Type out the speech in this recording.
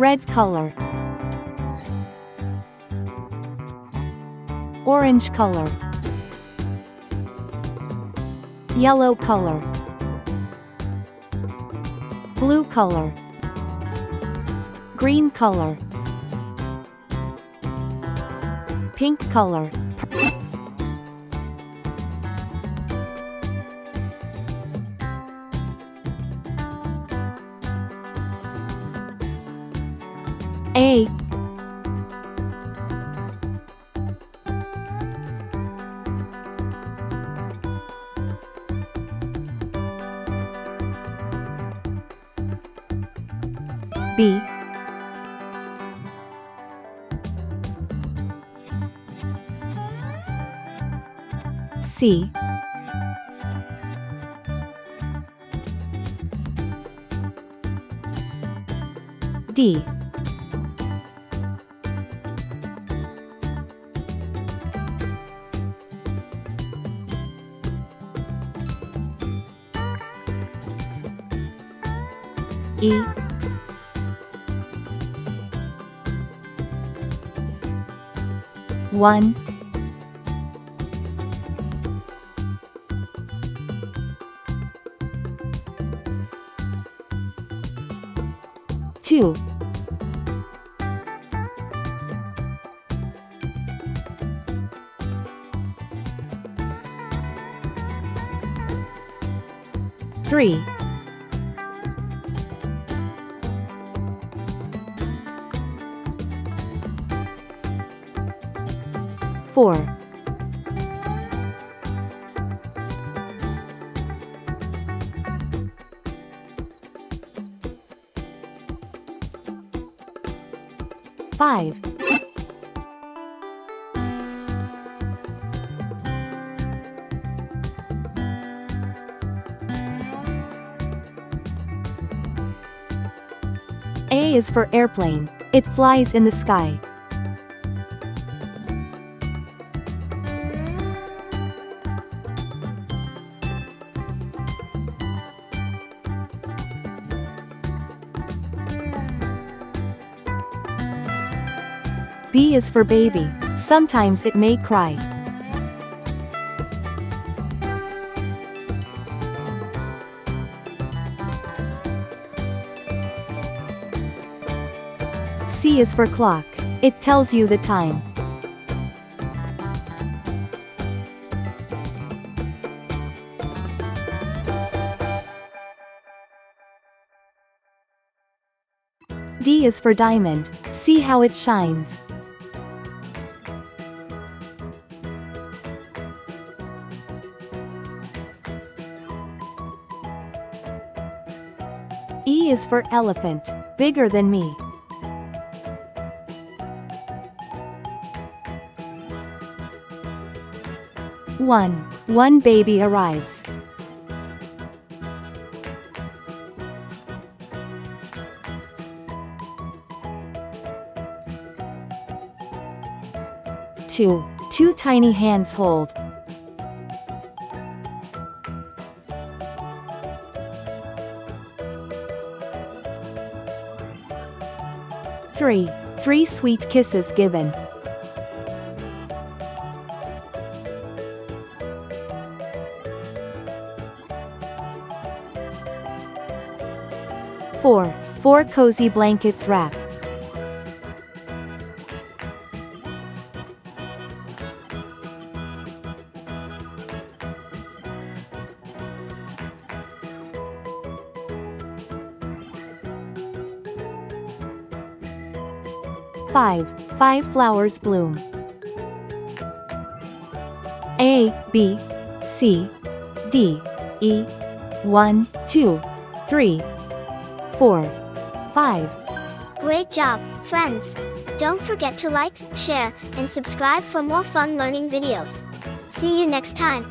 Red color. Orange color. Yellow color. Blue color. Green color. Pink color. A. B. C. D. E. One. Two. Three. Four. Five. A is for airplane. It flies in the sky. B is for baby. Sometimes it may cry. C is for clock. It tells you the time. D is for diamond. See how it shines. E is for elephant. Bigger than me. One baby arrives. Two tiny hands hold. Three sweet kisses given. Four cozy blankets wrapped. Five flowers bloom. A, B, C, D, E, 1, 2, 3, 4, 5. Great job, friends! Don't forget to like, share, and subscribe for more fun learning videos. See you next time.